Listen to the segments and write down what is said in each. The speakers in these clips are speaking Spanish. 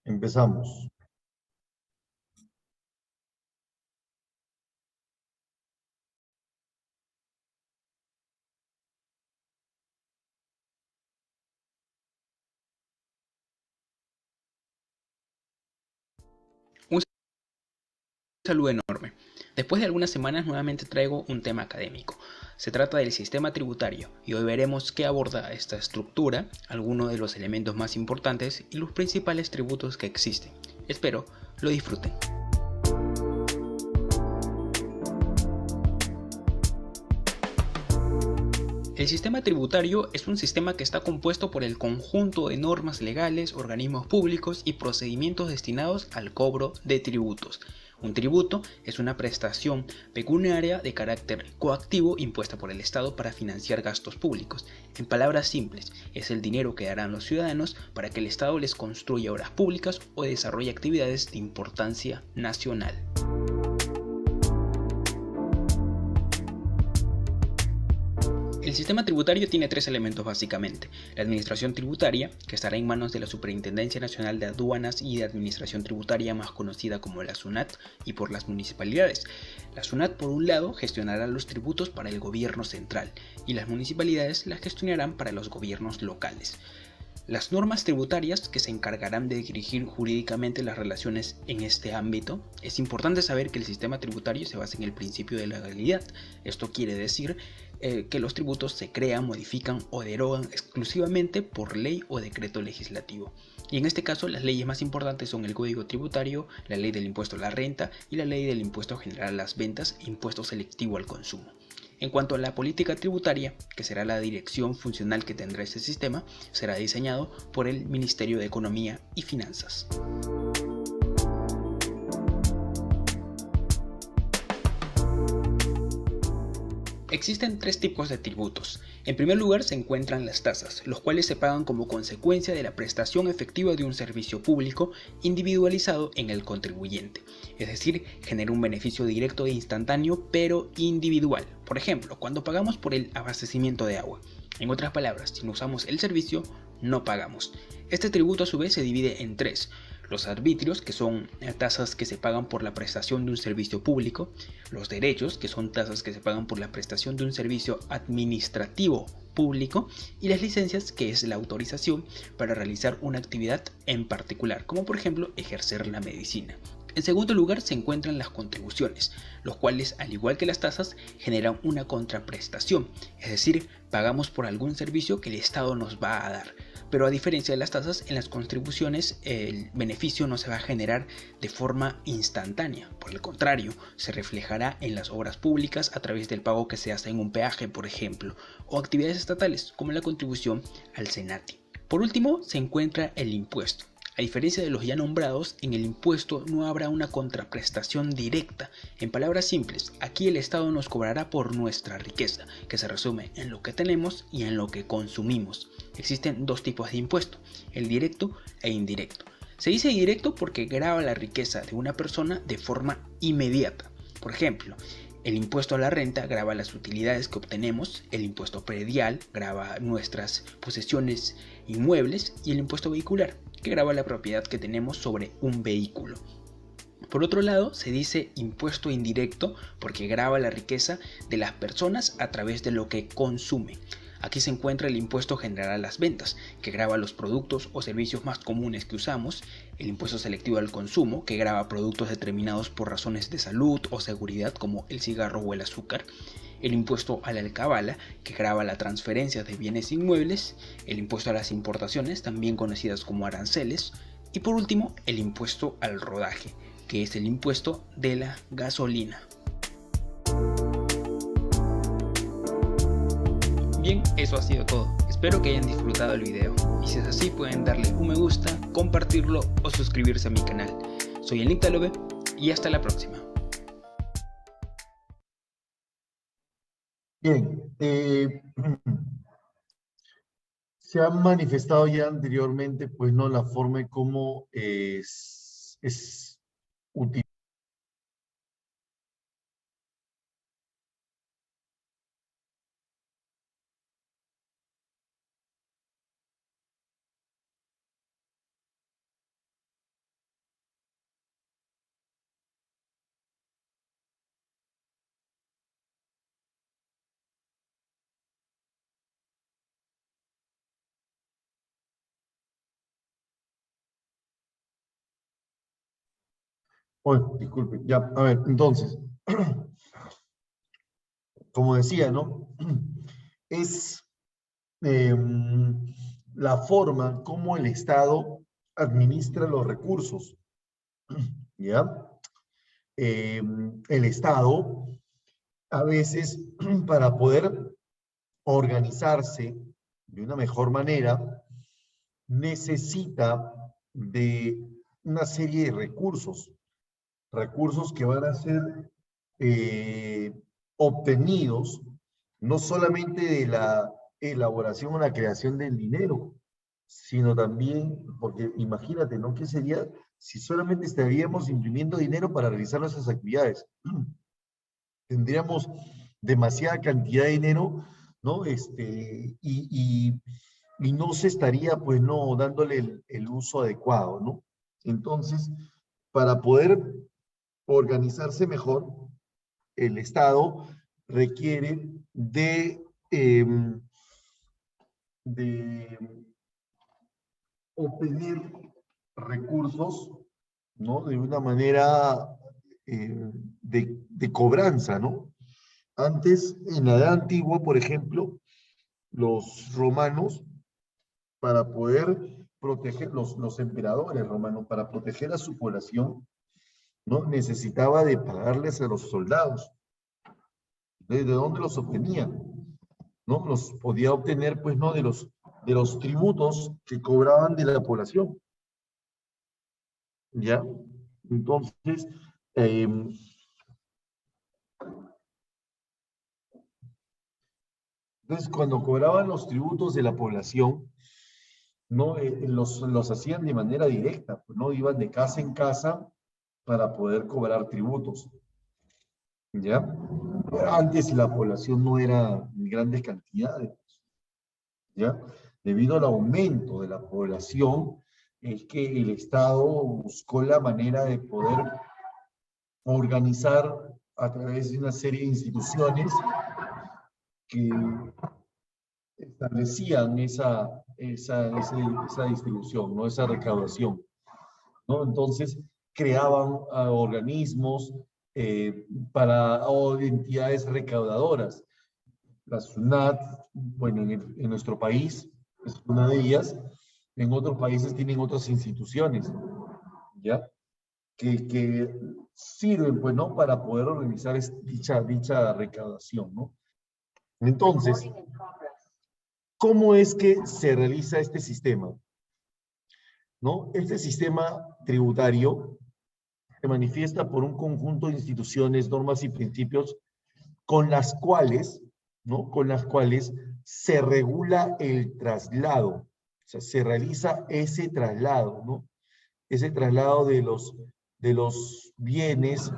Empezamos. Un saludo enorme. Después de algunas semanas nuevamente traigo un tema académico. Se trata del sistema tributario y hoy veremos qué aborda esta estructura, algunos de los elementos más importantes y los principales tributos que existen. Espero lo disfruten. El sistema tributario es un sistema que está compuesto por el conjunto de normas legales, organismos públicos y procedimientos destinados al cobro de tributos. Un tributo es una prestación pecuniaria de carácter coactivo impuesta por el Estado para financiar gastos públicos. En palabras simples, es el dinero que darán los ciudadanos para que el Estado les construya obras públicas o desarrolle actividades de importancia nacional. El sistema tributario tiene tres elementos básicamente: la administración tributaria, que estará en manos de la Superintendencia Nacional de Aduanas y de Administración Tributaria, más conocida como la SUNAT, y por las municipalidades. La SUNAT, por un lado, gestionará los tributos para el gobierno central y las municipalidades las gestionarán para los gobiernos locales. Las normas tributarias que se encargarán de dirigir jurídicamente las relaciones en este ámbito. Es importante saber que el sistema tributario se basa en el principio de legalidad. Esto quiere decir que los tributos se crean, modifican o derogan exclusivamente por ley o decreto legislativo. Y en este caso las leyes más importantes son el Código Tributario, la Ley del Impuesto a la Renta y la Ley del Impuesto General a las Ventas e Impuesto Selectivo al Consumo. En cuanto a la política tributaria, que será la dirección funcional que tendrá este sistema, será diseñado por el Ministerio de Economía y Finanzas. Existen tres tipos de tributos. En primer lugar se encuentran las tasas, los cuales se pagan como consecuencia de la prestación efectiva de un servicio público individualizado en el contribuyente. Es decir, genera un beneficio directo e instantáneo, pero individual. Por ejemplo, cuando pagamos por el abastecimiento de agua. En otras palabras, si no usamos el servicio, no pagamos. Este tributo a su vez se divide en tres: los arbitrios, que son tasas que se pagan por la prestación de un servicio público; los derechos, que son tasas que se pagan por la prestación de un servicio administrativo público; y las licencias, que es la autorización para realizar una actividad en particular, como por ejemplo ejercer la medicina. En segundo lugar se encuentran las contribuciones, los cuales, al igual que las tasas, generan una contraprestación, es decir, pagamos por algún servicio que el Estado nos va a dar. Pero a diferencia de las tasas, en las contribuciones el beneficio no se va a generar de forma instantánea. Por el contrario, se reflejará en las obras públicas a través del pago que se hace en un peaje, por ejemplo, o actividades estatales como la contribución al SENATI. Por último, se encuentra el impuesto. A diferencia de los ya nombrados, en el impuesto no habrá una contraprestación directa. En palabras simples, aquí el Estado nos cobrará por nuestra riqueza, que se resume en lo que tenemos y en lo que consumimos. Existen dos tipos de impuesto: el directo e indirecto. Se dice directo porque grava la riqueza de una persona de forma inmediata. Por ejemplo, el impuesto a la renta grava las utilidades que obtenemos, el impuesto predial grava nuestras posesiones inmuebles y el impuesto vehicular, que grava la propiedad que tenemos sobre un vehículo. Por otro lado, se dice impuesto indirecto porque grava la riqueza de las personas a través de lo que consume. Aquí se encuentra el impuesto general a las ventas, que grava los productos o servicios más comunes que usamos; el impuesto selectivo al consumo, que grava productos determinados por razones de salud o seguridad, como el cigarro o el azúcar; el impuesto a la alcabala, que grava la transferencia de bienes inmuebles; el impuesto a las importaciones, también conocidas como aranceles; y por último, el impuesto al rodaje, que es el impuesto de la gasolina. Bien, eso ha sido todo. Espero que hayan disfrutado el video, y si es así pueden darle un me gusta, compartirlo o suscribirse a mi canal. Soy el Nictalobe y hasta la próxima. Bien, se ha manifestado ya anteriormente, pues no, la forma en cómo es utilizado Bueno, disculpe, ya, a ver, entonces, como decía, ¿no? Es la forma como el Estado administra los recursos, ¿ya? El Estado, a veces, para poder organizarse de una mejor manera, necesita de una serie de recursos, recursos que van a ser eh, obtenidos no solamente de la elaboración o la creación del dinero, sino también, porque imagínate, ¿no? ¿Qué sería si solamente estaríamos imprimiendo dinero para realizar nuestras actividades? Tendríamos demasiada cantidad de dinero, ¿no? Y no se estaría, pues, no, dándole el uso adecuado, ¿no? Entonces, para poder organizarse mejor, el Estado requiere de obtener recursos, ¿no? De una manera de cobranza, ¿no? Antes, en la edad antigua, por ejemplo, los romanos, para poder proteger, los emperadores romanos, para proteger a su población, ¿no? Necesitaba de pagarles a los soldados. ¿De dónde los obtenían? ¿No? Los podía obtener, pues, ¿no? De los tributos que cobraban de la población, ¿ya? Entonces, eh, cuando cobraban los tributos de la población, ¿no? Los hacían de manera directa, pues, ¿no? Iban de casa en casa para poder cobrar tributos, ¿ya? Antes la población no era en grandes cantidades, ¿ya? Debido al aumento de la población, es que el Estado buscó la manera de poder organizar a través de una serie de instituciones que establecían esa distribución, ¿no? Esa recaudación, ¿no? Entonces, creaban organismos o entidades recaudadoras. La SUNAT, bueno, en nuestro país es una de ellas. En otros países tienen otras instituciones, ¿ya? Que sirven, pues, ¿no? Para poder organizar dicha recaudación, ¿no? Entonces, ¿cómo es que se realiza este sistema? ¿No? Este sistema tributario se manifiesta por un conjunto de instituciones, normas y principios con las cuales, ¿no? Con las cuales se regula el traslado. O sea, se realiza ese traslado, ¿no? Ese traslado de los bienes,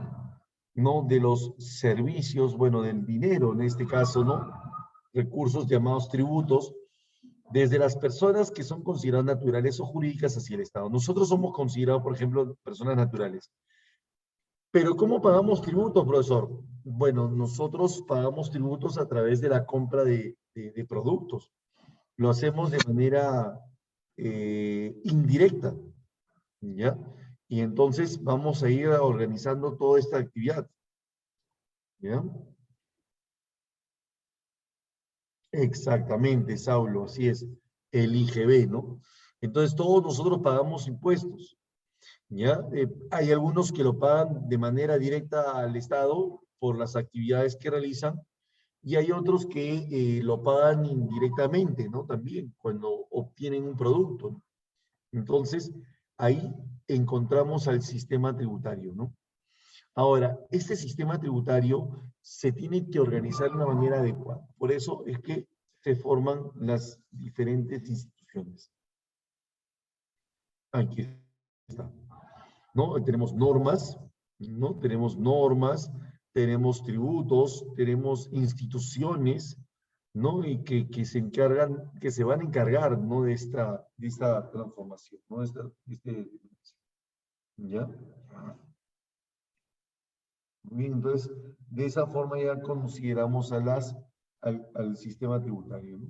¿no? De los servicios, bueno, del dinero en este caso, ¿no? Recursos llamados tributos, desde las personas que son consideradas naturales o jurídicas hacia el Estado. Nosotros somos considerados, por ejemplo, personas naturales. Pero ¿cómo pagamos tributos, profesor? Bueno, nosotros pagamos tributos a través de la compra de productos. Lo hacemos de manera indirecta, ¿ya? Y entonces vamos a ir organizando toda esta actividad, ¿ya? Exactamente, Saulo, así es, el IGB, ¿no? Entonces todos nosotros pagamos impuestos, ¿ya? Hay algunos que lo pagan de manera directa al Estado por las actividades que realizan y hay otros que lo pagan indirectamente, ¿no? También cuando obtienen un producto, ¿no? Entonces, ahí encontramos al sistema tributario, ¿no? Ahora, este sistema tributario se tiene que organizar de una manera adecuada. Por eso es que se forman las diferentes instituciones. Aquí está, ¿no? Tenemos normas, ¿no? Tenemos normas, tenemos tributos, tenemos instituciones, ¿no? Y que se encargan, que se van a encargar, ¿no? De esta transformación, ¿no? ¿Ya? Muy bien, entonces, de esa forma ya consideramos al sistema tributario, ¿no?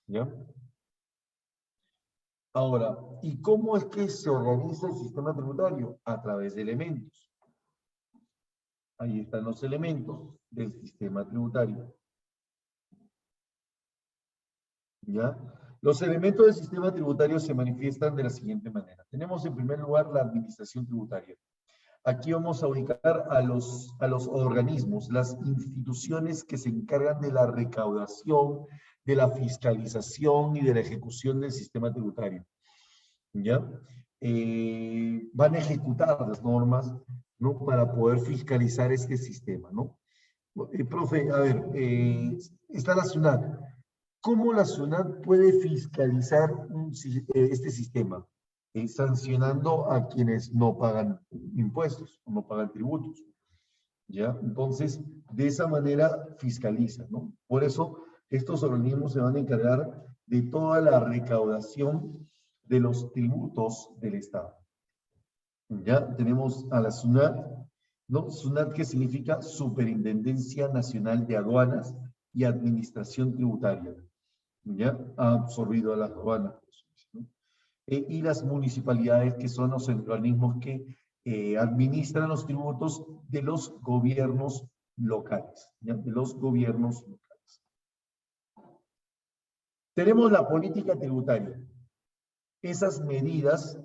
¿Ya? Ahora, ¿y cómo es que se organiza el sistema tributario? A través de elementos. Ahí están los elementos del sistema tributario. ¿Ya? Los elementos del sistema tributario se manifiestan de la siguiente manera. Tenemos en primer lugar la administración tributaria. Aquí vamos a ubicar a los organismos, las instituciones que se encargan de la recaudación, de la fiscalización y de la ejecución del sistema tributario. ¿Ya? Van a ejecutar las normas, ¿no? Para poder fiscalizar este sistema, ¿no? Profe, a ver, está la SUNAT. ¿Cómo la SUNAT puede fiscalizar este sistema? Sancionando a quienes no pagan impuestos, o no pagan tributos. ¿Ya? Entonces, de esa manera fiscaliza, ¿no? Por eso, estos organismos se van a encargar de toda la recaudación de los tributos del Estado. Ya tenemos a la SUNAT, ¿no? SUNAT, que significa Superintendencia Nacional de Aduanas y Administración Tributaria. ¿Ya? Ha absorbido a las aduanas, ¿no? Y las municipalidades, que son los organismos que administran los tributos de los gobiernos locales, ¿ya? De los gobiernos locales. Tenemos la política tributaria. Esas medidas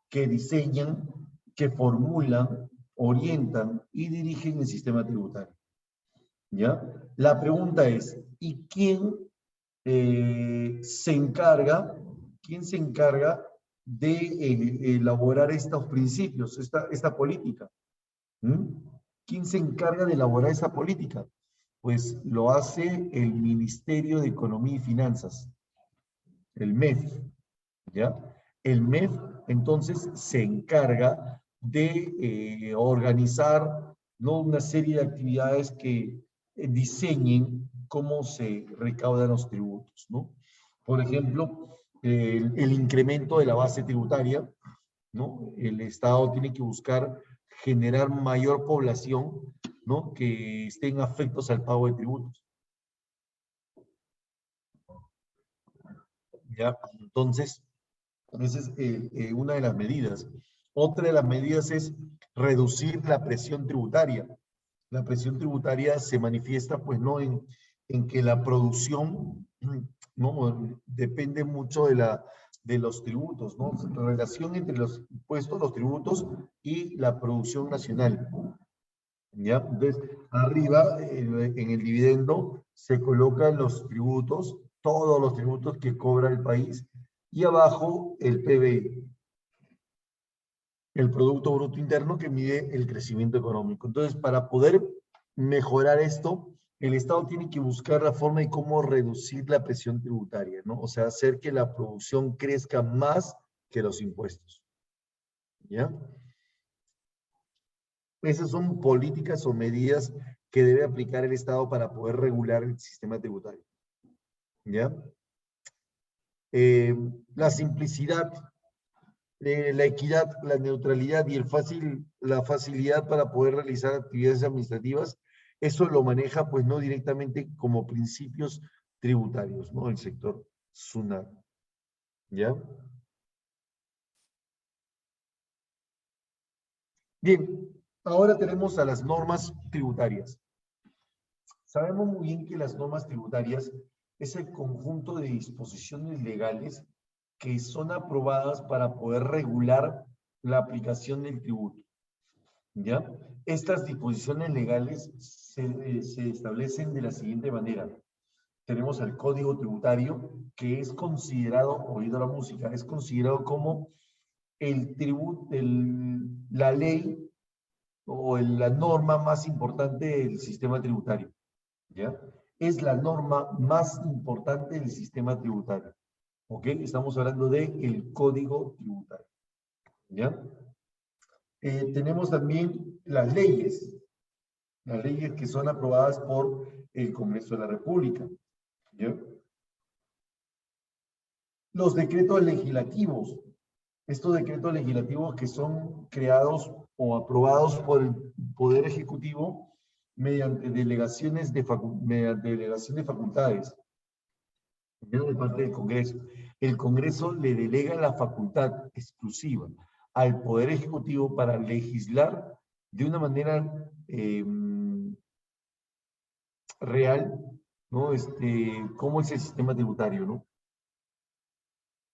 que diseñan, que formulan, orientan y dirigen el sistema tributario. ¿Ya? La pregunta es, ¿y quién se encarga de elaborar estos principios, esta política? ¿Quién se encarga de elaborar esa política? Pues lo hace el Ministerio de Economía y Finanzas, el MEF, ¿ya? El MEF, entonces, se encarga de organizar, ¿no?, una serie de actividades que diseñen cómo se recaudan los tributos, ¿no? Por ejemplo, el incremento de la base tributaria, ¿no? El Estado tiene que buscar generar mayor población, ¿no?, que estén afectos al pago de tributos. ¿Ya? Entonces, esa es una de las medidas. Otra de las medidas es reducir la presión tributaria. La presión tributaria se manifiesta, pues, ¿no?, en que la producción, ¿no?, depende mucho de los tributos, ¿no? La relación entre los impuestos, los tributos y la producción nacional. ¿Ya? Entonces, arriba, en el dividendo, se colocan los tributos, todos los tributos que cobra el país, y abajo el PBI, el Producto Bruto Interno, que mide el crecimiento económico. Entonces, para poder mejorar esto, el Estado tiene que buscar la forma de cómo reducir la presión tributaria, ¿no? O sea, hacer que la producción crezca más que los impuestos. ¿Ya? Esas son políticas o medidas que debe aplicar el Estado para poder regular el sistema tributario. ¿Ya? La simplicidad, la equidad, la neutralidad y la facilidad para poder realizar actividades administrativas, eso lo maneja, pues, no directamente como principios tributarios, ¿no?, el sector SUNAT. ¿Ya? Bien, ahora tenemos a las normas tributarias. Sabemos muy bien que las normas tributarias es el conjunto de disposiciones legales que son aprobadas para poder regular la aplicación del tributo. ¿Ya? Estas disposiciones legales se establecen de la siguiente manera. Tenemos el Código Tributario, que es considerado, oído la música, es considerado como la ley o la norma más importante del sistema tributario. ¿Ya? Es la norma más importante del sistema tributario. ¿Ok? Estamos hablando del Código Tributario. ¿Ya? Tenemos también las leyes que son aprobadas por el Congreso de la República. ¿Ya? Los decretos legislativos. Estos decretos legislativos que son creados o aprobados por el Poder Ejecutivo mediante delegaciones de facultades, de parte del Congreso. el Congreso le delega la facultad exclusiva al Poder Ejecutivo para legislar de una manera real, ¿no? Cómo es el sistema tributario, ¿no?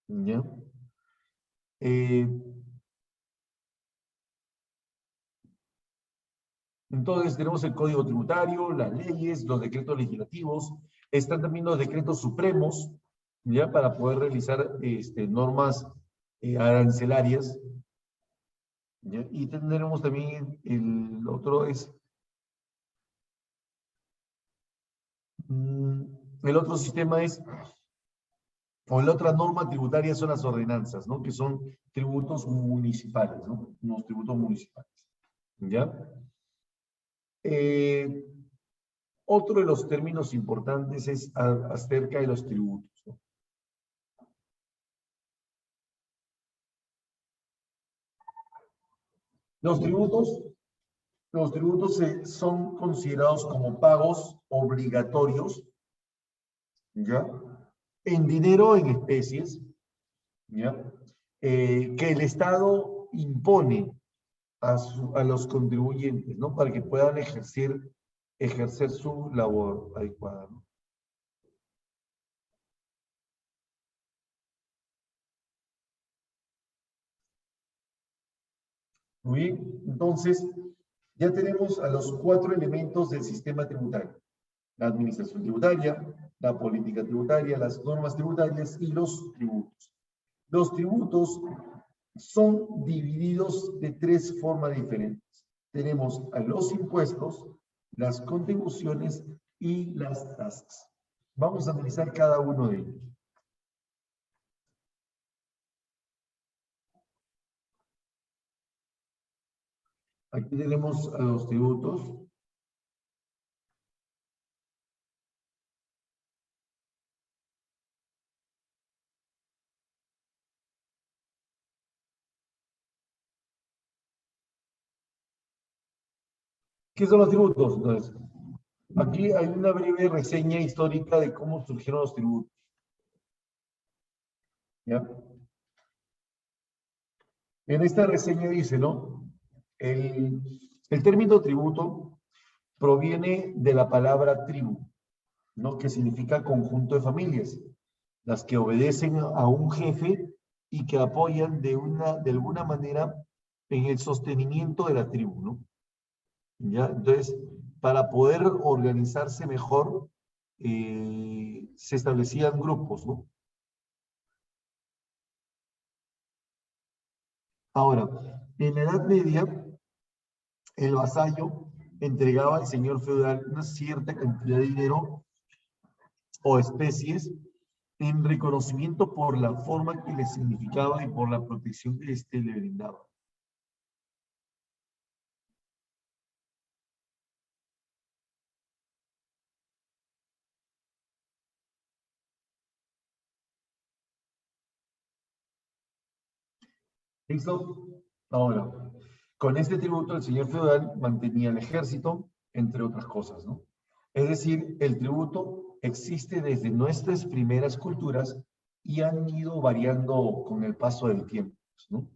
¿Ya? Entonces tenemos el Código Tributario, las leyes, los decretos legislativos, están también los decretos supremos, ¿ya? Para poder realizar normas arancelarias, ¿ya? Y tendremos también el otro el otro sistema o la otra norma tributaria son las ordenanzas, ¿no? Que son tributos municipales, ¿no? Unos tributos municipales, ¿ya? Otro de los términos importantes es acerca de los tributos, ¿no? Los tributos son considerados como pagos obligatorios, ¿ya? En dinero o en especies, ¿ya? Que el Estado impone a los contribuyentes, ¿no? Para que puedan ejercer su labor adecuada, ¿no? Muy bien, entonces ya tenemos a los 4 elementos del sistema tributario: la administración tributaria, la política tributaria, las normas tributarias y los tributos. Los tributos son divididos de 3 formas diferentes. Tenemos a los impuestos, las contribuciones y las tasas. Vamos a analizar cada uno de ellos. Aquí tenemos a los tributos. ¿Qué son los tributos? Entonces, aquí hay una breve reseña histórica de cómo surgieron los tributos. ¿Ya? En esta reseña dice, ¿no? El término tributo proviene de la palabra tribu, ¿no? Que significa conjunto de familias, las que obedecen a un jefe y que apoyan de alguna manera en el sostenimiento de la tribu, ¿no? ¿Ya? Entonces, para poder organizarse mejor, se establecían grupos, ¿no? Ahora, en la Edad Media, el vasallo entregaba al señor feudal una cierta cantidad de dinero o especies en reconocimiento por la forma que le significaba y por la protección que éste le brindaba. ¿Listo? Ahora, con este tributo el señor feudal mantenía el ejército, entre otras cosas, ¿no? Es decir, el tributo existe desde nuestras primeras culturas y han ido variando con el paso del tiempo, ¿no?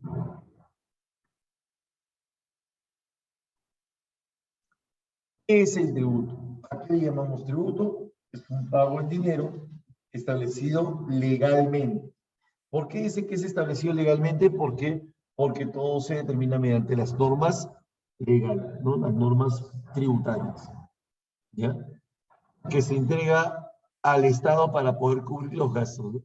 ¿Qué es el tributo? ¿A qué le llamamos tributo? Es un pago en dinero establecido legalmente. ¿Por qué dice que es establecido legalmente? Porque todo se determina mediante las normas legales, ¿no? Las normas tributarias, ¿ya? Que se entrega al Estado para poder cubrir los gastos, ¿no?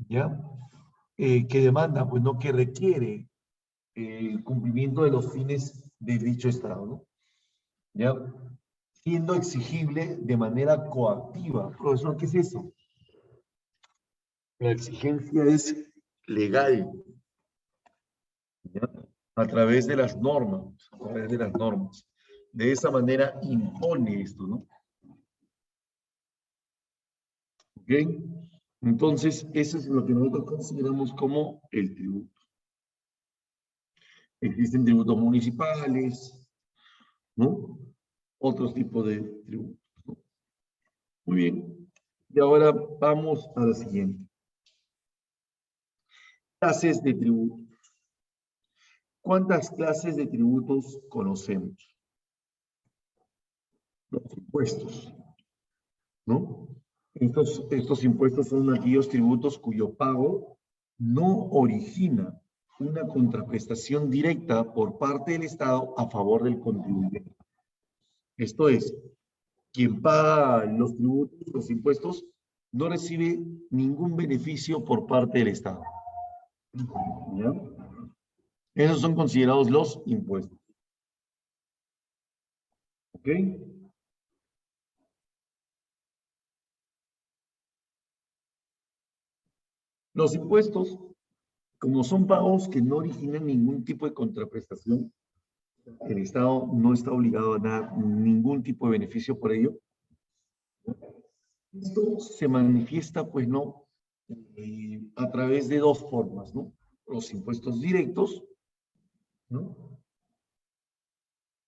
¿Ya? Que demanda, pues no, que requiere el cumplimiento de los fines de dicho Estado, ¿no? ¿Ya? Siendo exigible de manera coactiva. Profesor, ¿qué es eso? La exigencia es legal, ¿ya? A través de las normas, a través de las normas. De esa manera impone esto, ¿no? ¿Ok? Entonces, eso es lo que nosotros consideramos como el tributo. Existen tributos municipales, ¿no? Otros tipos de tributos, ¿no? Muy bien. Y ahora vamos a la siguiente. Clases de tributos. ¿Cuántas clases de tributos conocemos? Los impuestos, ¿no? Estos impuestos son aquellos tributos cuyo pago no origina una contraprestación directa por parte del Estado a favor del contribuyente. Esto es, quien paga los tributos, los impuestos, no recibe ningún beneficio por parte del Estado. ¿Ya? Esos son considerados los impuestos. ¿Ok? Los impuestos, como son pagos que no originan ningún tipo de contraprestación, el Estado no está obligado a dar ningún tipo de beneficio por ello. Esto se manifiesta, pues, ¿no? A través de dos formas, ¿no? Los impuestos directos, ¿no?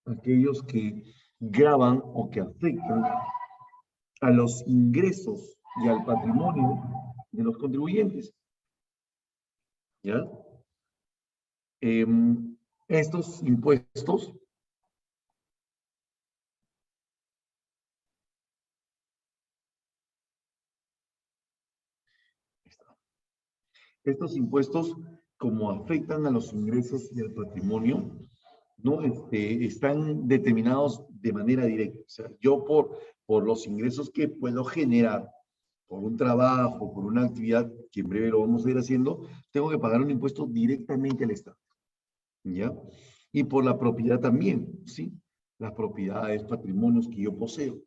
Aquellos que gravan o que afectan a los ingresos y al patrimonio de los contribuyentes. ¿Ya? Estos impuestos como afectan a los ingresos y al patrimonio, ¿no? Están determinados de manera directa. O sea, yo por los ingresos que puedo generar por un trabajo, por una actividad, que en breve lo vamos a ir haciendo, tengo que pagar un impuesto directamente al Estado. ¿Ya? Y por la propiedad también, ¿sí? Las propiedades, patrimonios que yo poseo.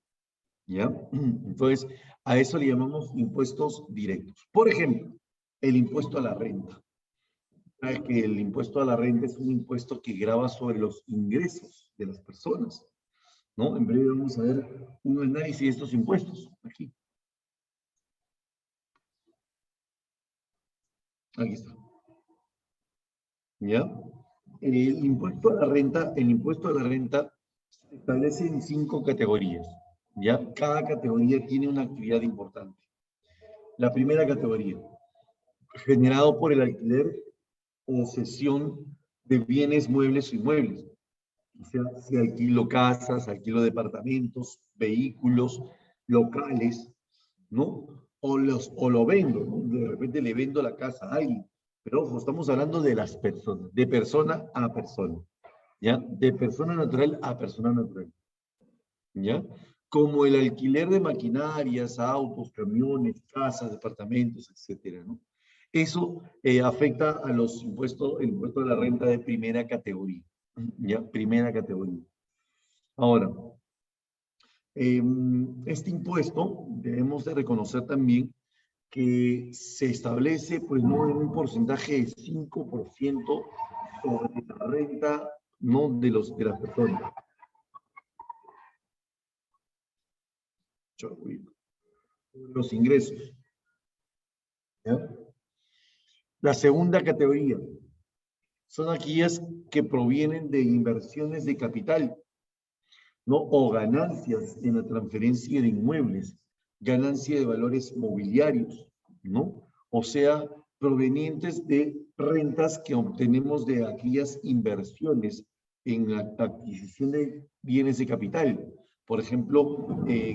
¿Ya? Entonces, a eso le llamamos impuestos directos. Por ejemplo, el impuesto a la renta. ¿Sabe que el impuesto a la renta es un impuesto que grava sobre los ingresos de las personas? ¿No? En breve vamos a ver un análisis de estos impuestos. Aquí. Aquí está. ¿Ya? El impuesto a la renta se establece en 5 categorías. ¿Ya? Cada categoría tiene una actividad importante. La primera categoría, generado por el alquiler o cesión de bienes muebles o inmuebles. O sea, si alquilo casas, alquilo departamentos, vehículos, locales, ¿no? O lo vendo, ¿no? De repente le vendo la casa a alguien. Pero ojo, estamos hablando de las personas, de persona a persona, ¿ya? De persona natural a persona natural, ¿ya? Como el alquiler de maquinarias, autos, camiones, casas, departamentos, etcétera, ¿no? Eso afecta a los impuestos, el impuesto de la renta de primera categoría, ¿ya? Primera categoría. Ahora, este impuesto debemos de reconocer también que se establece, pues, no en un porcentaje de 5% sobre la renta, no de las personas. Los ingresos. ¿Ya? La segunda categoría son aquellas que provienen de inversiones de capital, ¿no? O ganancias en la transferencia de inmuebles, ganancia de valores mobiliarios, ¿no? O sea, provenientes de rentas que obtenemos de aquellas inversiones en la adquisición de bienes de capital. Por ejemplo,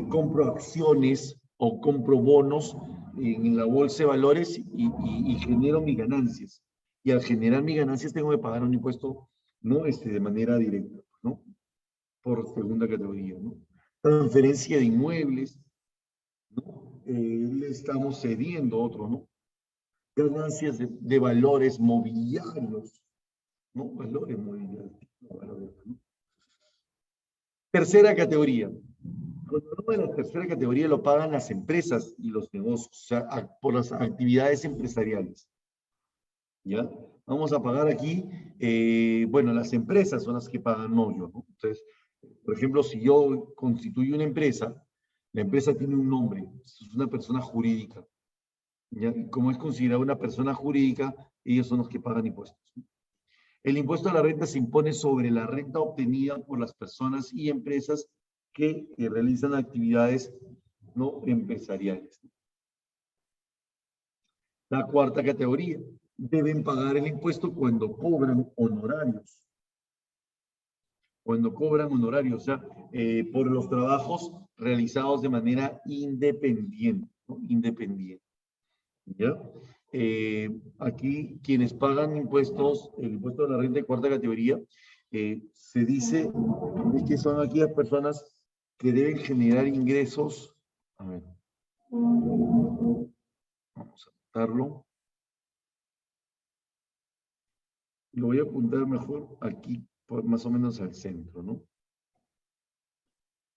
compro acciones o compro bonos en la bolsa de valores y genero mis ganancias. Y al generar mis ganancias tengo que pagar un impuesto, ¿no? De manera directa, ¿no? Por segunda categoría, ¿no? Transferencia de inmuebles, ¿no? Le estamos cediendo otro, ¿no? Ganancias de valores mobiliarios, ¿no? Valores mobiliarios. ¿No? Tercera categoría. Cuando hablamos de la tercera categoría lo pagan las empresas y los negocios, o sea, por las actividades empresariales. ¿Ya? Vamos a pagar aquí, bueno, las empresas son las que pagan, no yo, ¿no? Entonces, por ejemplo, si yo constituyo una empresa, la empresa tiene un nombre, es una persona jurídica. ¿Ya? Como es considerada una persona jurídica, ellos son los que pagan impuestos. El impuesto a la renta se impone sobre la renta obtenida por las personas y empresas que realizan actividades no empresariales. La cuarta categoría, deben pagar el impuesto cuando cobran honorarios. Cuando cobran honorarios, o sea, por los trabajos realizados de manera independiente, ¿no? Independiente, ¿ya? Aquí quienes pagan impuestos, el impuesto de la renta de cuarta categoría, se dice que son aquellas personas que deben generar ingresos. A ver, vamos a apuntarlo. Lo voy a apuntar mejor aquí, más o menos al centro, ¿no?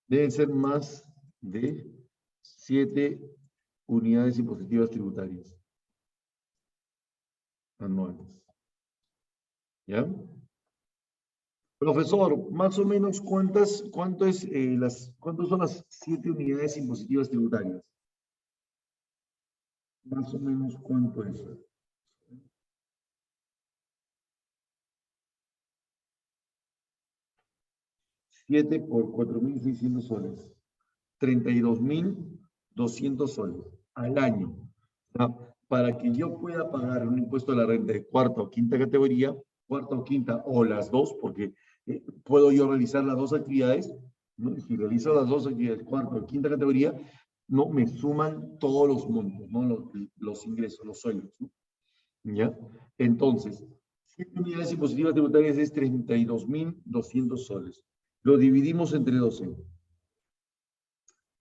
Deben ser más de 7 unidades impositivas tributarias anuales. ¿Ya? Profesor, más o menos ¿cuántas son las 7 unidades impositivas tributarias? Más o menos ¿cuánto es? 7 por 4.600 soles. 32.200 soles al año. ¿Ya? Para que yo pueda pagar un impuesto a la renta de cuarta o quinta categoría, cuarta o quinta o las dos, porque puedo yo realizar las dos actividades, ¿no? Y si realizo las dos actividades, cuarta o quinta categoría, no me suman todos los montos, ¿no? Los ingresos, los sueldos, ¿no? ¿Ya? Entonces, 7 unidades impositivas tributarias es 32.200 soles. Lo dividimos entre 12.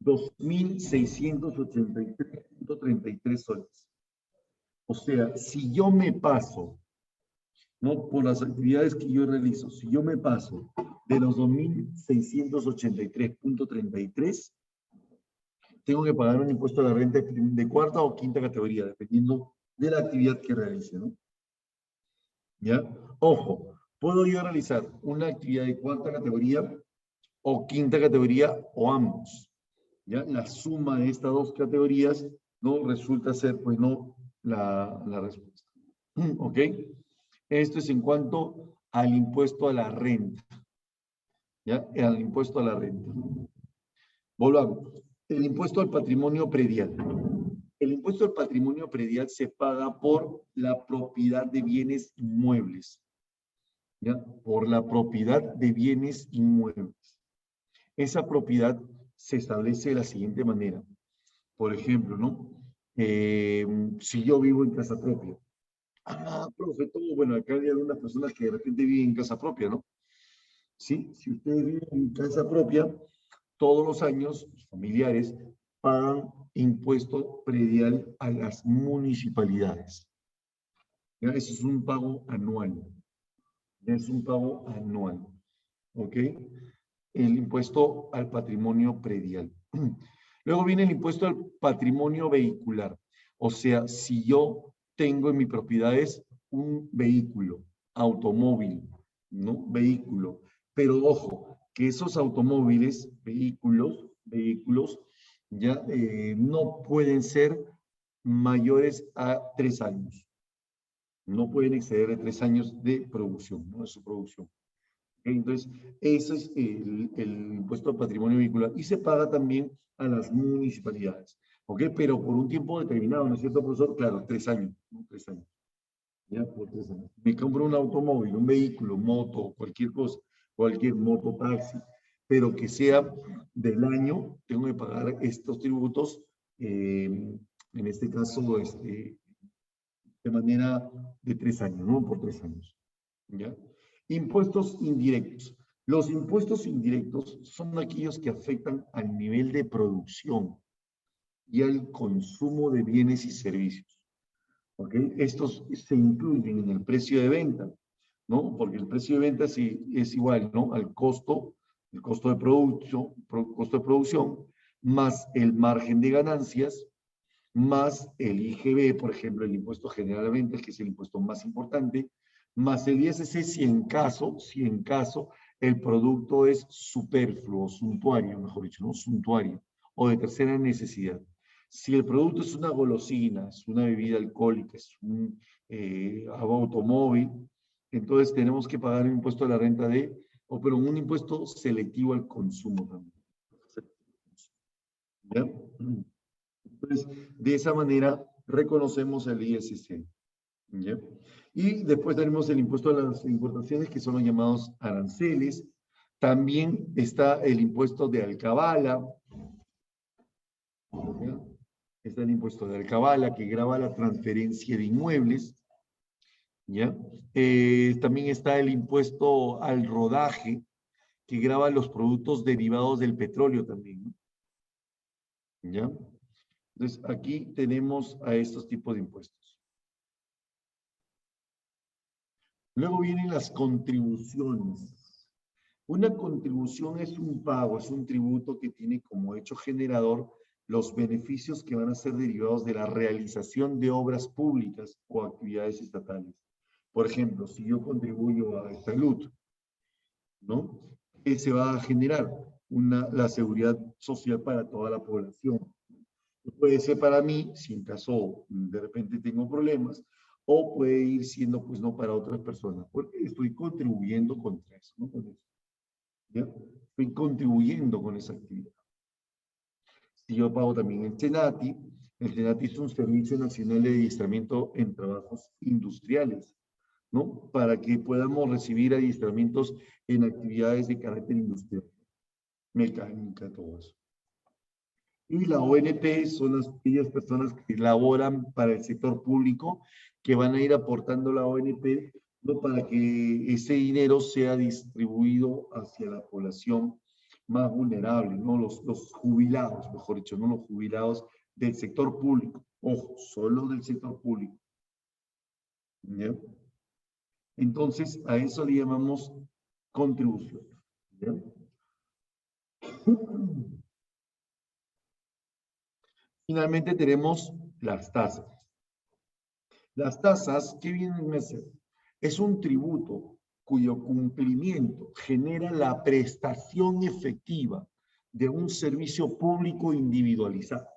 2.683.33 soles. O sea, si yo me paso, ¿no? Por las actividades que yo realizo, si yo me paso de los 2.683.33, tengo que pagar un impuesto a la renta de cuarta o quinta categoría, dependiendo de la actividad que realice, ¿no? ¿Ya? Ojo, puedo yo realizar una actividad de cuarta categoría o quinta categoría o ambos. ¿Ya? La suma de estas dos categorías no resulta ser, pues no, la respuesta. ¿Ok? Esto es en cuanto al impuesto a la renta. ¿Ya? Al impuesto a la renta. Volvamos. El impuesto al patrimonio predial. El impuesto al patrimonio predial se paga por la propiedad de bienes inmuebles. ¿Ya? Por la propiedad de bienes inmuebles. Esa propiedad se establece de la siguiente manera. Por ejemplo, ¿no? Si yo vivo en casa propia. Profe, bueno, acá hay algunas personas que de repente viven en casa propia, ¿no? Sí, si ustedes viven en casa propia, todos los años los familiares pagan impuesto predial a las municipalidades. ¿Ya? Eso es un pago anual. Es un pago anual. ¿Ok? El impuesto al patrimonio predial. Luego viene el impuesto al patrimonio vehicular. O sea, si yo tengo en mi propiedades un vehículo, automóvil, ¿no? Vehículo. Pero ojo, que esos automóviles, vehículos, ya no pueden ser mayores a 3 años. No pueden exceder de 3 años de producción, ¿no? De su producción. Entonces, ese es el impuesto al patrimonio vehicular y se paga también a las municipalidades, ¿ok? Pero por un tiempo determinado, ¿no es cierto, profesor? Claro, 3 años, ¿no? 3 años, ya por 3 años. Me compro un automóvil, un vehículo, moto, cualquier cosa, cualquier mototaxi, pero que sea del año, tengo que pagar estos tributos, en este caso, de manera de 3 años, ¿no? Por 3 años, ¿ya? Impuestos indirectos. Los impuestos indirectos son aquellos que afectan al nivel de producción y al consumo de bienes y servicios. ¿Ok? Estos se incluyen en el precio de venta, ¿no? Porque el precio de venta sí es igual, ¿no? Al costo, el costo de producción, más el margen de ganancias, más el IGB, por ejemplo, el impuesto general de ventas, que es el impuesto más importante, más el ISC si en caso el producto es superfluo, suntuario, mejor dicho, ¿no? Suntuario, o de tercera necesidad. Si el producto es una golosina, es una bebida alcohólica, es un automóvil, entonces tenemos que pagar un impuesto a la renta pero un impuesto selectivo al consumo también. ¿Ya? Entonces, de esa manera reconocemos el ISC. ¿Ya? Y después tenemos el impuesto a las importaciones, que son los llamados aranceles. También está el impuesto de alcabala. ¿Ya? Está el impuesto de alcabala, que grava la transferencia de inmuebles. ¿Ya? También está el impuesto al rodaje, que grava los productos derivados del petróleo también, ¿no? ¿Ya? Entonces, aquí tenemos a estos tipos de impuestos. Luego vienen las contribuciones. Una contribución es un pago, es un tributo que tiene como hecho generador los beneficios que van a ser derivados de la realización de obras públicas o actividades estatales. Por ejemplo, si yo contribuyo a salud, ¿no? ¿Qué se va a generar? La seguridad social para toda la población. Puede ser para mí, si en caso de repente tengo problemas, o puede ir siendo, pues, no para otras personas, porque estoy contribuyendo contra eso, ¿no? Con eso, ¿ya? Estoy contribuyendo con esa actividad. Si yo pago también el SENATI es un Servicio Nacional de Adiestramiento en Trabajos Industriales, ¿no? Para que podamos recibir adiestramientos en actividades de carácter industrial, mecánica, todo eso. Y la ONP son aquellas personas que laboran para el sector público, que van a ir aportando la ONP, ¿no? Para que ese dinero sea distribuido hacia la población más vulnerable, ¿no? Los jubilados, mejor dicho, no los jubilados del sector público. Ojo, solo del sector público. ¿Ya? Entonces, a eso le llamamos contribución. ¿Ya? Finalmente tenemos las tasas. Las tasas, ¿qué vienen a ser? Es un tributo cuyo cumplimiento genera la prestación efectiva de un servicio público individualizado.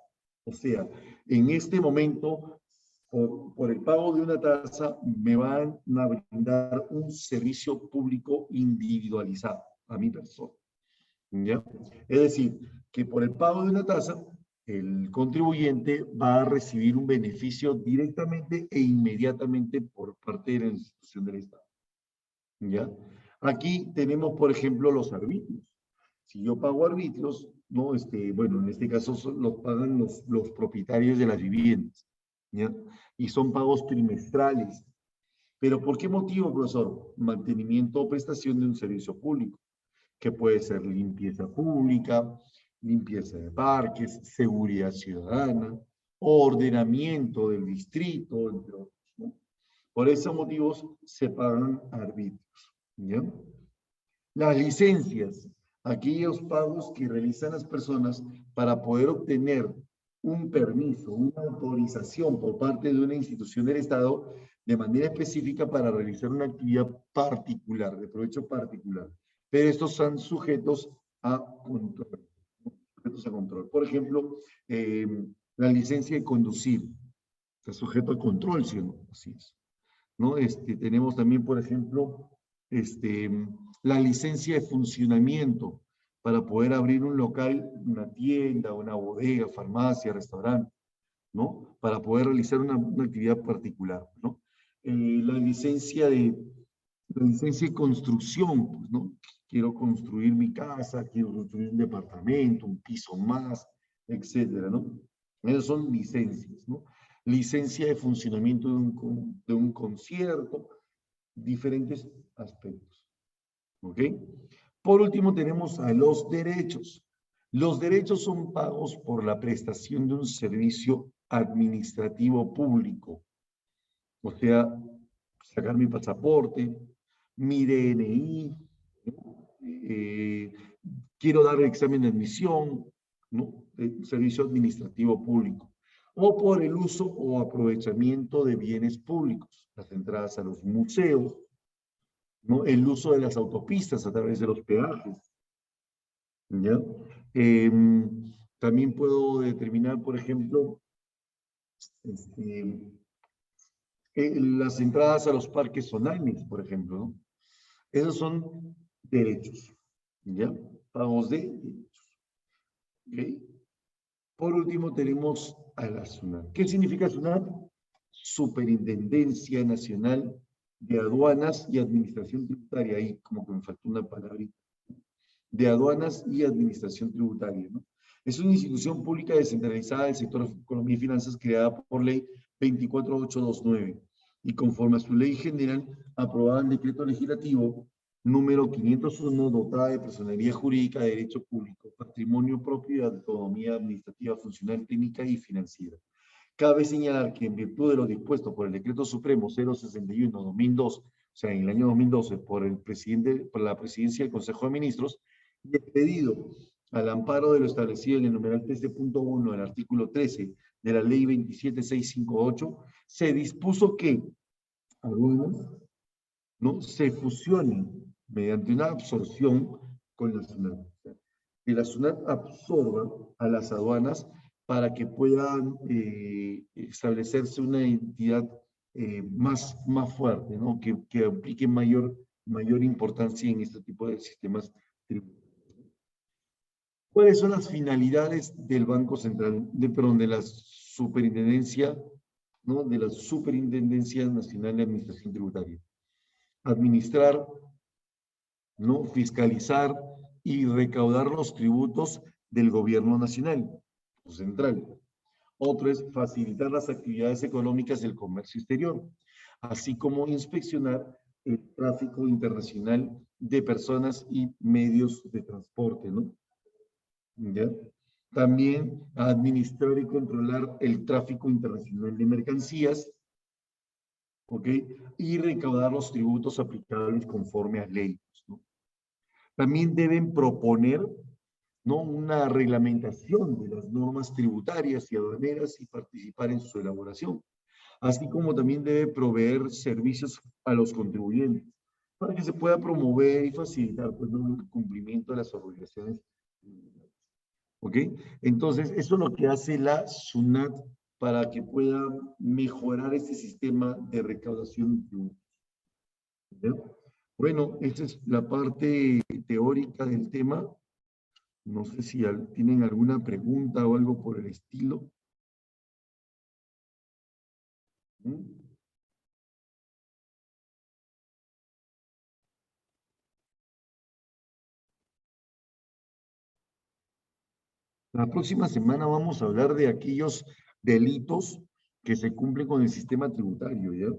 O sea, en este momento, por el pago de una tasa, me van a brindar un servicio público individualizado a mi persona. ¿Ya? Es decir, que por el pago de una tasa, el contribuyente va a recibir un beneficio directamente e inmediatamente por parte de la institución del Estado. ¿Ya? Aquí tenemos, por ejemplo, los arbitrios. Si yo pago arbitrios, ¿no? Bueno, en este caso los pagan los propietarios de las viviendas, ¿ya? Y son pagos trimestrales. ¿Pero por qué motivo, profesor? Mantenimiento o prestación de un servicio público, que puede ser limpieza pública, limpieza de parques, seguridad ciudadana, ordenamiento del distrito, entre otros, ¿no? Por esos motivos se pagan arbitrios, ¿ya? Las licencias, aquellos pagos que realizan las personas para poder obtener un permiso, una autorización por parte de una institución del Estado de manera específica para realizar una actividad particular, de provecho particular. Pero estos son sujetos a control. Sujetos a control. Por ejemplo, la licencia de conducir está sujeto a control, ¿sí o no? Así es, ¿no? Tenemos también, por ejemplo, la licencia de funcionamiento para poder abrir un local, una tienda, una bodega, farmacia, restaurante, ¿no? Para poder realizar una actividad particular, ¿no? La licencia de construcción, pues, ¿no? Quiero construir mi casa, quiero construir un departamento, un piso más, etcétera, ¿no? Esas son licencias, ¿no? Licencia de funcionamiento de un concierto, diferentes aspectos, ¿ok? Por último tenemos a los derechos. Los derechos son pagos por la prestación de un servicio administrativo público, o sea, sacar mi pasaporte, mi DNI, quiero dar el examen de admisión, ¿no? Servicio administrativo público, o por el uso o aprovechamiento de bienes públicos, las entradas a los museos, ¿no? El uso de las autopistas a través de los peajes, ¿ya? También puedo determinar, por ejemplo, las entradas a los parques zonales, por ejemplo, ¿no? Esos son derechos, ¿ya? Pagos de derechos, ¿ok? Por último tenemos a la SUNAT. ¿Qué significa SUNAT? Superintendencia Nacional de Aduanas y Administración Tributaria. Ahí como que me faltó una palabrita. De Aduanas y Administración Tributaria, ¿no? Es una institución pública descentralizada del sector de Economía y Finanzas creada por ley 24829 y conforme a su ley general aprobada en decreto legislativo número 501, dotada de personería jurídica de derecho público, patrimonio propio y autonomía administrativa, funcional, técnica y financiera. Cabe señalar que en virtud de lo dispuesto por el Decreto Supremo 061-2002, o sea, en el año 2012, por la Presidencia del Consejo de Ministros, y expedido al amparo de lo establecido en el numeral 13.1 del artículo 13 de la Ley 27658, se dispuso que algunos no se fusionen mediante una absorción con la SUNAT. Que la SUNAT absorba a las aduanas para que puedan establecerse una entidad más fuerte, ¿no? Que aplique mayor importancia en este tipo de sistemas tributarios. ¿Cuáles son las finalidades del Banco Central, de la Superintendencia, ¿no? De la Superintendencia Nacional de Administración Tributaria? Administrar, ¿no? Fiscalizar y recaudar los tributos del gobierno nacional o central. Otro es facilitar las actividades económicas del comercio exterior, así como inspeccionar el tráfico internacional de personas y medios de transporte, ¿no? ¿Ya? También administrar y controlar el tráfico internacional de mercancías, ¿ok? Y recaudar los tributos aplicables conforme a leyes, ¿no? También deben proponer, ¿no? Una reglamentación de las normas tributarias y aduaneras y participar en su elaboración, así como también debe proveer servicios a los contribuyentes para que se pueda promover y facilitar, pues, ¿no? El cumplimiento de las obligaciones. ¿Ok? Entonces, eso es lo que hace la SUNAT para que pueda mejorar este sistema de recaudación de tributos. Bueno, esta es la parte teórica del tema. No sé si tienen alguna pregunta o algo por el estilo. La próxima semana vamos a hablar de aquellos delitos que se cumplen con el sistema tributario, ¿ya?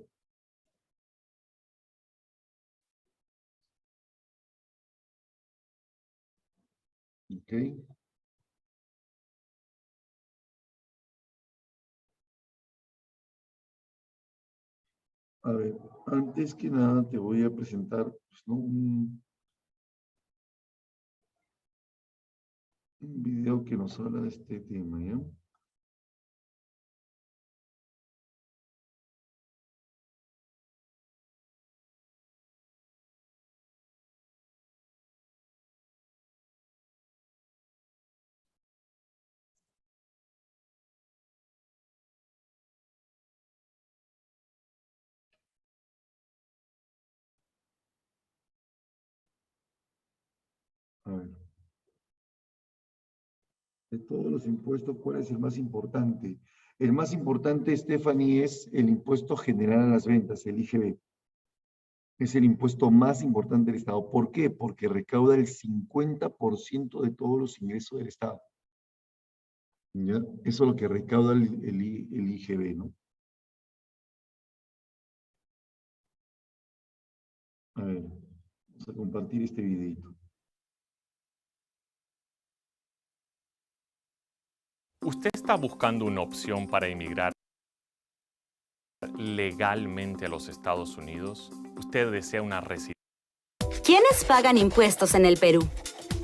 Ok. A ver, antes que nada te voy a presentar, pues, ¿no? un video que nos habla de este tema, ¿ya? A ver. De todos los impuestos, ¿cuál es el más importante? El más importante, Stephanie, es el impuesto general a las ventas, el IGB. Es el impuesto más importante del Estado. ¿Por qué? Porque recauda el 50% de todos los ingresos del Estado. ¿Ya? Eso es lo que recauda el IGB, ¿no? A ver, vamos a compartir este videito. ¿Usted está buscando una opción para emigrar legalmente a los Estados Unidos? ¿Usted desea una residencia? ¿Quiénes pagan impuestos en el Perú?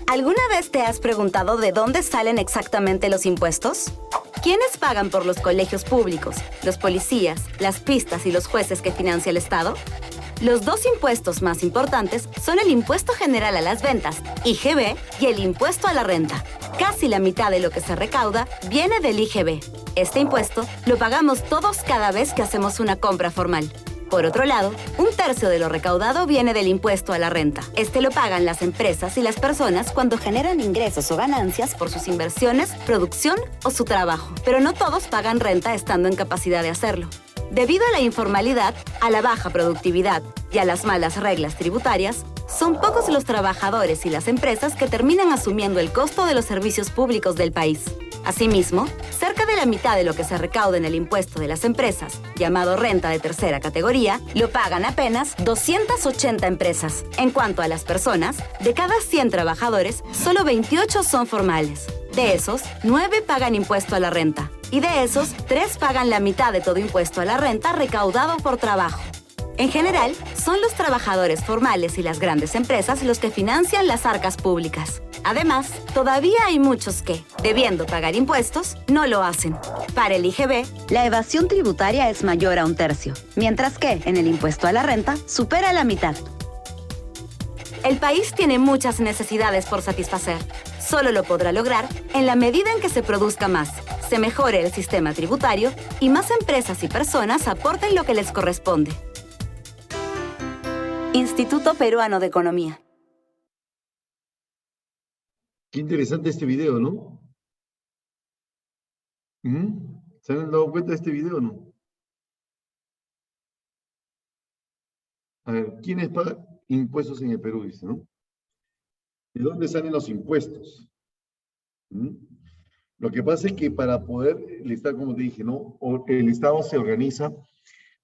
¿Alguna vez te has preguntado de dónde salen exactamente los impuestos? ¿Quiénes pagan por los colegios públicos, los policías, las pistas y los jueces que financia el Estado? Los dos impuestos más importantes son el Impuesto General a las Ventas, IGB, y el Impuesto a la Renta. Casi la mitad de lo que se recauda viene del IGB. Este impuesto lo pagamos todos cada vez que hacemos una compra formal. Por otro lado, un tercio de lo recaudado viene del impuesto a la renta. Este lo pagan las empresas y las personas cuando generan ingresos o ganancias por sus inversiones, producción o su trabajo. Pero no todos pagan renta estando en capacidad de hacerlo. Debido a la informalidad, a la baja productividad y a las malas reglas tributarias, son pocos los trabajadores y las empresas que terminan asumiendo el costo de los servicios públicos del país. Asimismo, cerca de la mitad de lo que se recauda en el impuesto de las empresas, llamado renta de tercera categoría, lo pagan apenas 280 empresas. En cuanto a las personas, de cada 100 trabajadores, solo 28 son formales. De esos, 9 pagan impuesto a la renta. Y de esos, 3 pagan la mitad de todo impuesto a la renta recaudado por trabajo. En general, son los trabajadores formales y las grandes empresas los que financian las arcas públicas. Además, todavía hay muchos que, debiendo pagar impuestos, no lo hacen. Para el IGB, la evasión tributaria es mayor a un tercio, mientras que, en el impuesto a la renta, supera la mitad. El país tiene muchas necesidades por satisfacer. Solo lo podrá lograr en la medida en que se produzca más, se mejore el sistema tributario y más empresas y personas aporten lo que les corresponde. Instituto Peruano de Economía. Qué interesante este video, ¿no? ¿Se han dado cuenta de este video o no? A ver, ¿quiénes pagan impuestos en el Perú? Dice, ¿no? ¿De dónde salen los impuestos? ¿Mm? Lo que pasa es que para poder, el Estado, como te dije, ¿no? El Estado se organiza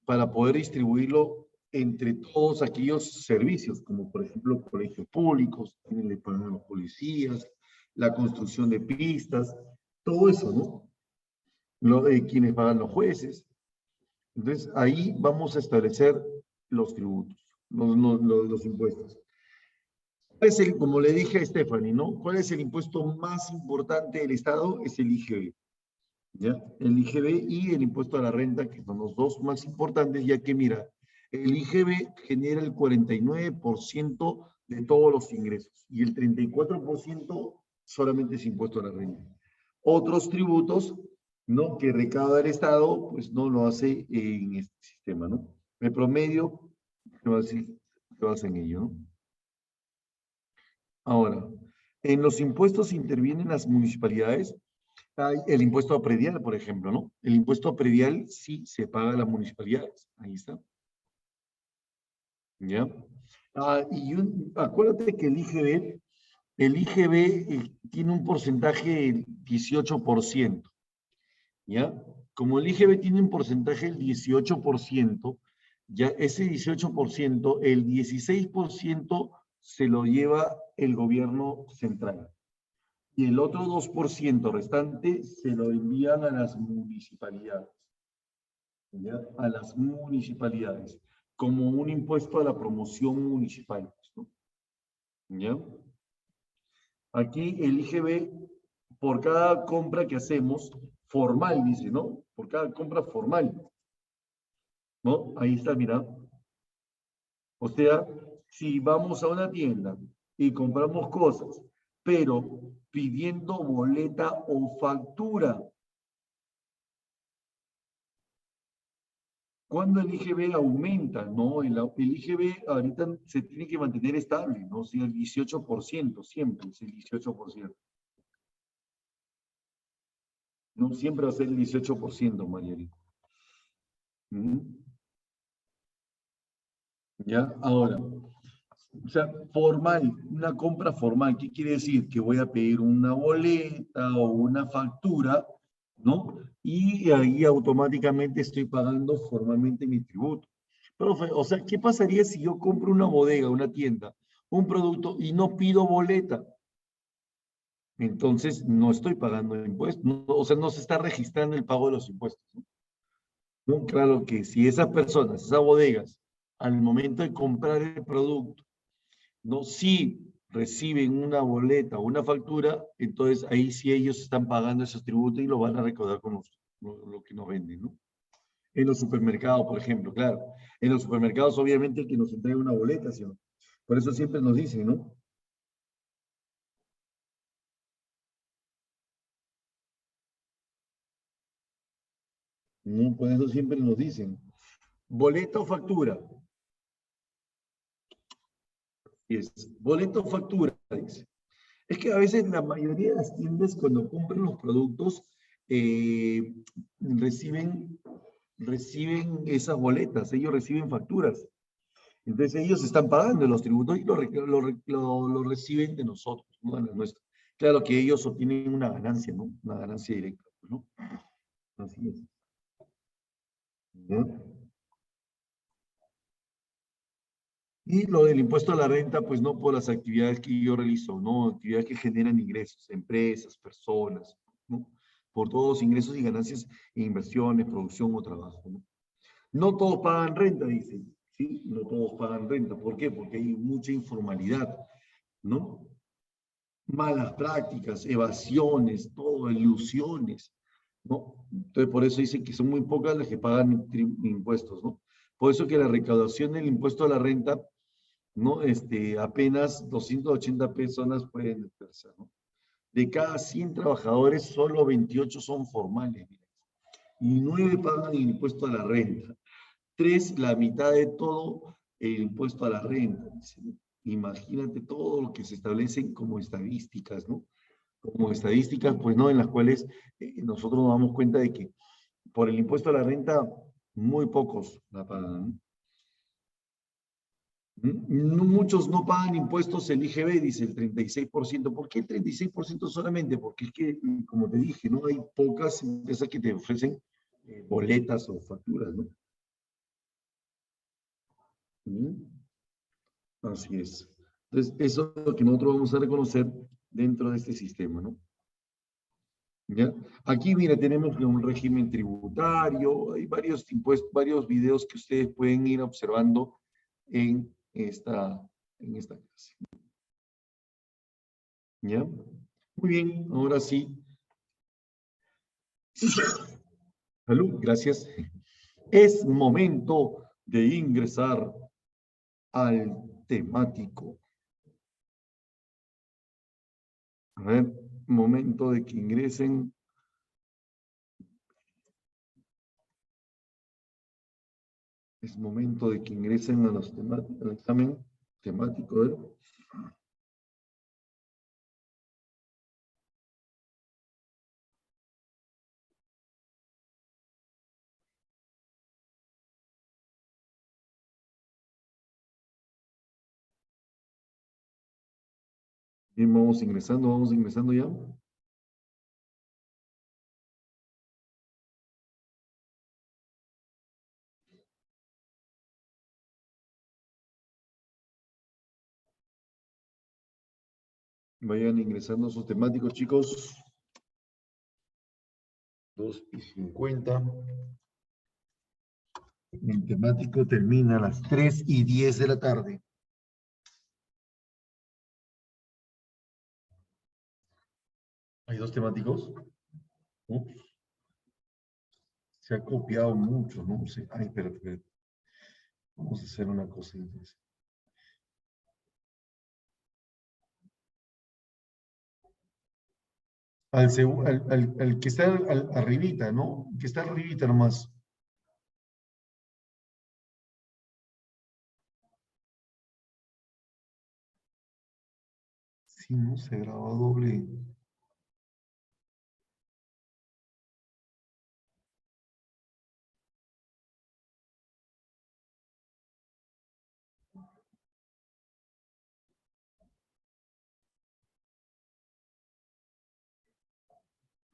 para poder distribuirlo entre todos aquellos servicios, como por ejemplo colegios públicos, quienes le pagan a los policías, la construcción de pistas, todo eso, ¿no? Quienes pagan los jueces. Entonces, ahí vamos a establecer los tributos, los impuestos. Como le dije a Stephanie, ¿no? ¿Cuál es el impuesto más importante del Estado? Es el IGB. ¿Ya? El IGB y el impuesto a la renta, que son los dos más importantes, ya que, mira, el IGB genera el 49% de todos los ingresos y el 34% solamente es impuesto a la renta. Otros tributos, ¿no? Que recauda el Estado, pues no lo hace en este sistema, ¿no? El promedio se basa en ello, ¿no? Ahora, en los impuestos intervienen las municipalidades. Hay el impuesto a predial, por ejemplo, ¿no? El impuesto a predial sí se paga a las municipalidades. Ahí está. ¿Ya? Acuérdate que el IGB tiene un porcentaje del 18%. ¿Ya? Como el IGB tiene un porcentaje del 18%, ya ese 18%, el 16% se lo lleva el gobierno central. Y el otro 2% restante se lo envían a las municipalidades. ¿Ya? A las municipalidades, como un impuesto a la promoción municipal, ¿no? ¿Ya? Aquí el IGB, por cada compra que hacemos, formal, dice, ¿no? Por cada compra formal, ¿no? Ahí está, mira. O sea, si vamos a una tienda y compramos cosas, pero pidiendo boleta o factura, cuando el IGB aumenta, ¿no? El IGB ahorita se tiene que mantener estable, ¿no? O sea, el 18%, siempre es el 18%. No siempre va a ser el 18%, Marielita. ¿Ya? Ahora, o sea, formal, una compra formal, ¿qué quiere decir? Que voy a pedir una boleta o una factura, ¿no? Y ahí automáticamente estoy pagando formalmente mi tributo. Profe, o sea, ¿qué pasaría si yo compro una bodega, una tienda, un producto y no pido boleta? Entonces no estoy pagando impuestos, o sea, no se está registrando el pago de los impuestos, ¿no? ¿No? Claro que si esas personas, esas bodegas, al momento de comprar el producto, no, si reciben una boleta o una factura, entonces ahí sí ellos están pagando esos tributos y lo van a recaudar con lo que nos venden, ¿no? En los supermercados, por ejemplo, claro. En los supermercados, obviamente, el que nos entrega una boleta, ¿sí o no? Por eso siempre nos dicen, ¿no? No, por eso siempre nos dicen. boleta o factura. Y es boleta o factura, dice. Es que a veces la mayoría de las tiendas cuando compran los productos eh, reciben, reciben esas boletas, ellos reciben facturas. Entonces ellos están pagando los tributos y lo reciben de nosotros, ¿no? De la nuestra. Claro que ellos obtienen una ganancia, ¿no? Una ganancia directa, ¿no? Así es. ¿Ya? Y lo del impuesto a la renta, pues no por las actividades que yo realizo, ¿no? Actividades que generan ingresos, empresas, personas, ¿no? Por todos los ingresos y ganancias e inversiones, producción o trabajo, ¿no? No todos pagan renta, dicen, ¿sí? No todos pagan renta. ¿Por qué? Porque hay mucha informalidad, ¿no? Malas prácticas, evasiones, todo, ilusiones, ¿no? Entonces, por eso dicen que son muy pocas las que pagan impuestos, ¿no? Por eso que la recaudación del impuesto a la renta, ¿no? Apenas 280 personas pueden ejercer, ¿no? De cada 100 trabajadores, solo 28 son formales, mira. Y 9 pagan el impuesto a la renta. 3, la mitad de todo el impuesto a la renta. Dice, ¿no? Imagínate todo lo que se establecen como estadísticas, ¿no? Como estadísticas, pues, ¿no? En las cuales nosotros nos damos cuenta de que por el impuesto a la renta, muy pocos la pagan, ¿no? Muchos no pagan impuestos el IGB, dice el 36%. ¿Por qué el 36% solamente? Porque es que, como te dije, no hay pocas empresas que te ofrecen boletas o facturas, ¿no? ¿Mm? Así es. Entonces, eso es lo que nosotros vamos a reconocer dentro de este sistema, ¿no? ¿Ya? Aquí, mira, tenemos un régimen tributario, hay varios impuestos, varios videos que ustedes pueden ir observando en esta clase. ¿Ya? Muy bien, ahora sí. Salud, gracias. Es momento de ingresar al temático. A ver, momento de que ingresen. Es momento de que ingresen a los temáticos, al examen temático. ¿Eh? Bien, vamos ingresando ya. Vayan ingresando sus temáticos, chicos. 2:50. El temático termina a las 3:10 de la tarde. Hay 2 temáticos. Ups. Se ha copiado mucho, no sé. Ay, espera. Vamos a hacer una cosa interesante. Al que está arribita, ¿no? Que está arribita nomás. Sí, no se graba doble.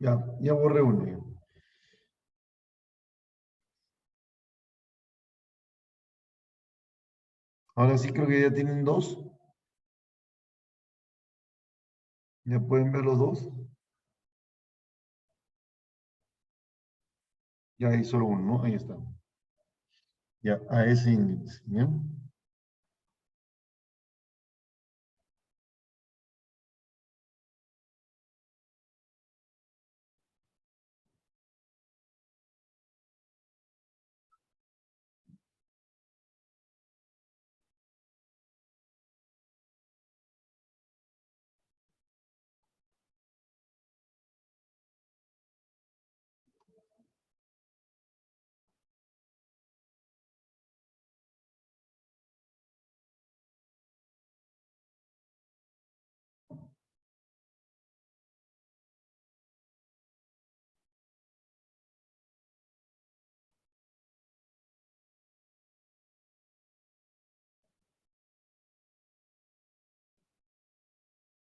Ya borré uno. Ya. Ahora sí creo que ya tienen 2. Ya pueden ver los 2. Ya hay solo uno, ¿no? Ahí está. Ya, a ese índice. ¿Ya?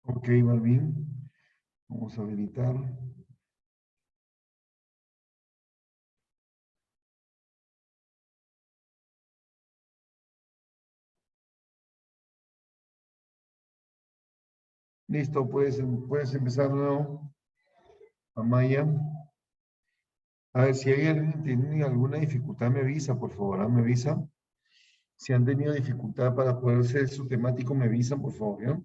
Ok, Balvin. Vamos a habilitar. Listo, puedes empezar de nuevo. Amaya. A ver, si hay alguien que tiene alguna dificultad, me avisa, por favor, me avisa. Si han tenido dificultad para poder hacer su temático, me avisan, por favor, ¿ya?